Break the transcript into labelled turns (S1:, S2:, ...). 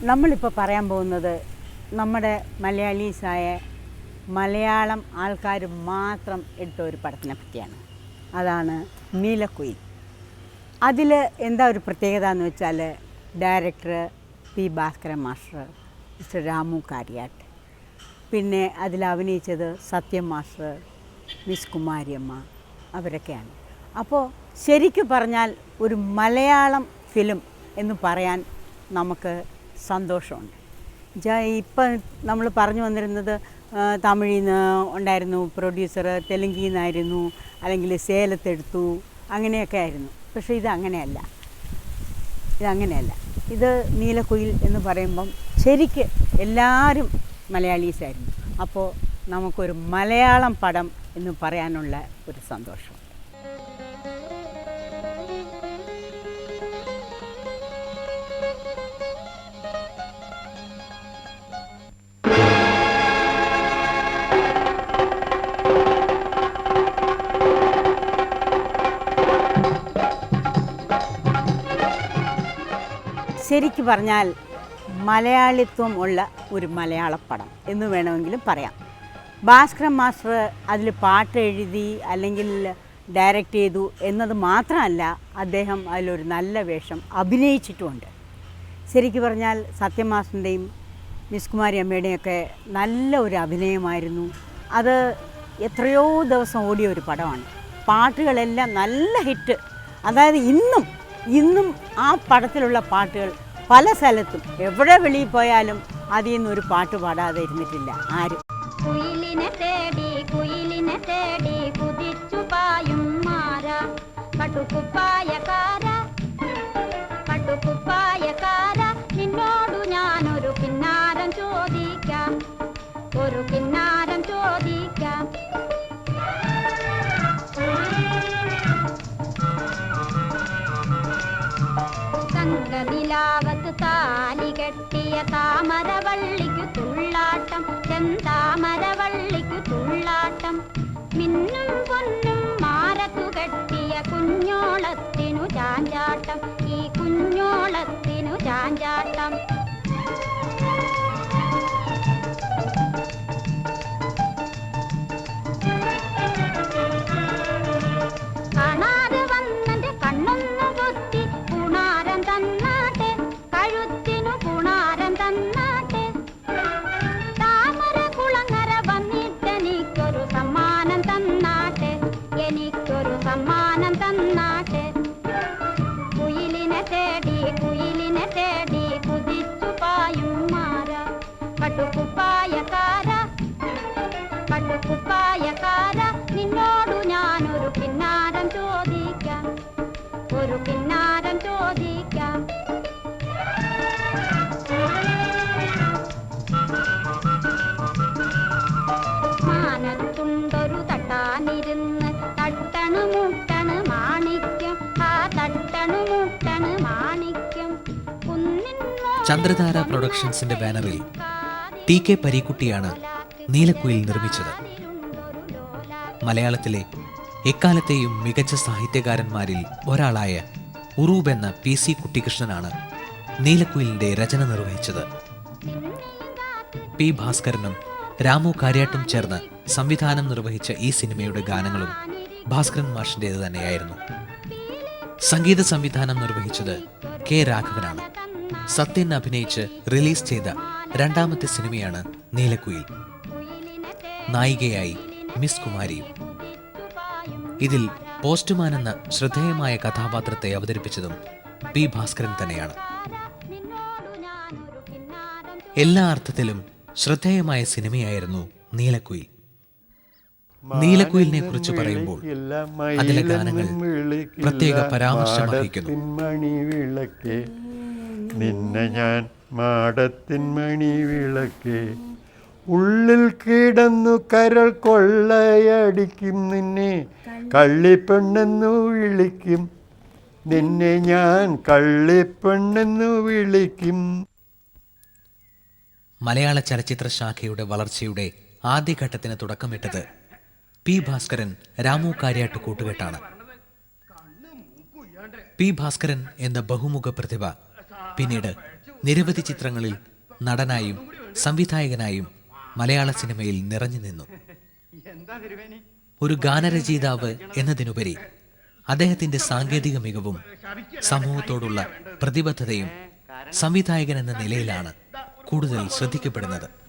S1: നമ്മളിപ്പോൾ പറയാൻ പോകുന്നത് നമ്മുടെ മലയാളീസായ മലയാളം ആൾക്കാർ മാത്രം എടുത്ത ഒരു പടത്തിനെ പറ്റിയാണ്. അതാണ് നീലക്കുയിൽ. അതിൽ എന്താ ഒരു പ്രത്യേകത എന്ന് വെച്ചാൽ director P Bhaskaran master, mister Ramu Kariat, പിന്നെ അതിൽ അഭിനയിച്ചത് സത്യം മാസ്റ്റർ, മിസ് കുമാരിയമ്മ, അവരൊക്കെയാണ്. അപ്പോൾ ശരിക്കും പറഞ്ഞാൽ ഒരു മലയാളം ഫിലിം എന്ന് പറയാൻ നമുക്ക് സന്തോഷമുണ്ട്. ഇപ്പം നമ്മൾ പറഞ്ഞു വന്നിരുന്നത് തമിഴിൽ നിന്ന് ഉണ്ടായിരുന്നു പ്രൊഡ്യൂസർ, തെലുങ്കിൽ നിന്നായിരുന്നു, അല്ലെങ്കിൽ സേലത്തെടുത്തു, അങ്ങനെയൊക്കെ ആയിരുന്നു. പക്ഷേ ഇതങ്ങനെയല്ല. ഇത് നീലക്കുയിൽ എന്ന് പറയുമ്പം ശരിക്ക് എല്ലാവരും മലയാളീസായിരുന്നു. അപ്പോൾ നമുക്കൊരു മലയാളം പടം എന്ന് പറയാനുള്ള ഒരു സന്തോഷം. ശരിക്ക് പറഞ്ഞാൽ മലയാളിത്വം ഉള്ള ഒരു മലയാളപ്പടം എന്ന് വേണമെങ്കിലും പറയാം. ഭാസ്കരൻ മാസ്റ്റർ അതിൽ പാട്ട് എഴുതി അല്ലെങ്കിൽ ഡയറക്റ്റ് ചെയ്തു എന്നത് മാത്രമല്ല, അദ്ദേഹം അതിലൊരു നല്ല വേഷം അഭിനയിച്ചിട്ടുമുണ്ട്. ശരിക്ക് പറഞ്ഞാൽ സത്യം മാസ്റ്ററിൻ്റെയും മിസ് കുമാരി അമ്മയുടെയൊക്കെ നല്ല ഒരു അഭിനയമായിരുന്നു. അത് എത്രയോ ദിവസം ഓടിയ ഒരു പടമാണ്. പാട്ടുകളെല്ലാം നല്ല ഹിറ്റ്. അതായത് ഇന്നും ആ പടത്തിലുള്ള പാട്ടുകൾ പല സ്ഥലത്തും എവിടെ വെളിയിൽ പോയാലും അതിൽ നിന്നൊരു പാട്ട് പാടാതെ ഇരുന്നിട്ടില്ല ആരും.
S2: കുയിലിനെ തേടി കുതിച്ചു പായും മാര, പട്ടുകുപ്പായക്കാര നിന്നോടു ഞാനൊരു കിന്നാരം ചോദിക്കാം, ഒരു കിന്നാരം ചോദിക്കാം. സംഘനിലാവത്ത് താലി കെട്ടിയ താമരവള്ളിക്കു തുള്ളാട്ടം, ചെന്താമരവള്ളിക്കു തുള്ളാട്ടം. മിന്നും പൊന്നും മാരത്തു കെട്ടിയ കുഞ്ഞോളത്തിനു ചാഞ്ചാട്ടം, ഈ കുഞ്ഞോളത്തിനു ചാഞ്ചാട്ടം. കാണാതെ വന്നെന്റെ കണ്ണൊന്നു പൊത്തി പുണാരം തന്നാട്ടെ, കഴുത്തിനു പുണാരം തന്നാട്ടെ. താമര കുളങ്ങര വന്നിട്ടെനിക്കൊരു സമ്മാനം തന്നാട്ടെ, എനിക്കൊരു സമ്മാനം തന്നാട്ടെ. കുയിലിനെ തേടി കുതിച്ചു പായും മാര, പട്ടുകുപ്പായക്കാര നിന്നോടു ഞാനൊരു കിന്നാരം ചോദിക്കാം, ഒരു കിന്നാരം ചോദിക്കാം. മാനത്തുണ്ടൊരു തട്ടാനിരുന്ന് തട്ടണു മുട്ടണ് മാണിക്യം, ആ തട്ടണു മുട്ടണ് മാണിക്യം.
S3: ചന്ദ്രധാര പ്രൊഡക്ഷൻസിന്റെ ബാനറിൽ ടി കെ പരീക്കുട്ടിയാണ് നീലക്കുയിൽ നിർമ്മിച്ചത്. മലയാളത്തിലെ എക്കാലത്തെയും മികച്ച സാഹിത്യകാരന്മാരിൽ ഒരാളായ ഉറൂബ് എന്ന പി സി കുട്ടിക്കൃഷ്ണനാണ് നീലക്കുയിലിന്റെ രചന നിർവഹിച്ചത്. പി ഭാസ്കരനും രാമു കാര്യാട്ടും ചേർന്ന് സംവിധാനം നിർവഹിച്ച ഈ സിനിമയുടെ ഗാനങ്ങളും ഭാസ്കരൻ മാഷിൻ്റേത് തന്നെയായിരുന്നു. സംഗീത സംവിധാനം നിർവഹിച്ചത് കെ രാഘവനാണ്. സത്യൻ അഭിനയിച്ച് റിലീസ് ചെയ്ത രണ്ടാമത്തെ സിനിമയാണ് നീലക്കുയിൽ. നായികയായി മിസ് കുമാരിയും. ഇതിൽ പോസ്റ്റ്മാൻ എന്ന ശ്രദ്ധേയമായ കഥാപാത്രത്തെ അവതരിപ്പിച്ചതും പി ഭാസ്കരൻ തന്നെയാണ്. എല്ലാ അർത്ഥത്തിലും ശ്രദ്ധേയമായ സിനിമയായിരുന്നു നീലക്കുയിൽ. നീലക്കുയിലിനെ കുറിച്ച് പറയുമ്പോൾ അതിലെ ഗാനങ്ങൾ പ്രത്യേക പരാമർശമർഹിക്കുന്നു.
S4: നിന്നെ ഞാൻ മാടത്തിൻ മണി വിളക്കേ, ഉള്ളിൽ കിടന്നു കരൾ കൊള്ളയടിക്കും, നിന്നെ കള്ളിപ്പെണ്ണെന്നു വിളിക്കും, നിന്നെ ഞാൻ കള്ളിപ്പെണ്ണെന്നു വിളിക്കും.
S3: മലയാള ചലച്ചിത്ര ശാഖയുടെ വളർച്ചയുടെ ആദ്യഘട്ടത്തിന് തുടക്കമിട്ടത് പി ഭാസ്കരൻ രാമു കാര്യാട്ട് കൂട്ടുകെട്ടാണ്. പി ഭാസ്കരൻ എന്ന ബഹുമുഖ പ്രതിഭ പിന്നീട് നിരവധി ചിത്രങ്ങളിൽ നടനായും സംവിധായകനായും മലയാള സിനിമയിൽ നിറഞ്ഞു നിന്നു. ഒരു ഗാനരചയിതാവ് എന്നതിനുപരി അദ്ദേഹത്തിന്റെ സാങ്കേതിക മികവും സമൂഹത്തോടുള്ള പ്രതിബദ്ധതയും സംവിധായകൻ എന്ന നിലയിലാണ് കൂടുതൽ ശ്രദ്ധിക്കപ്പെടുന്നത്.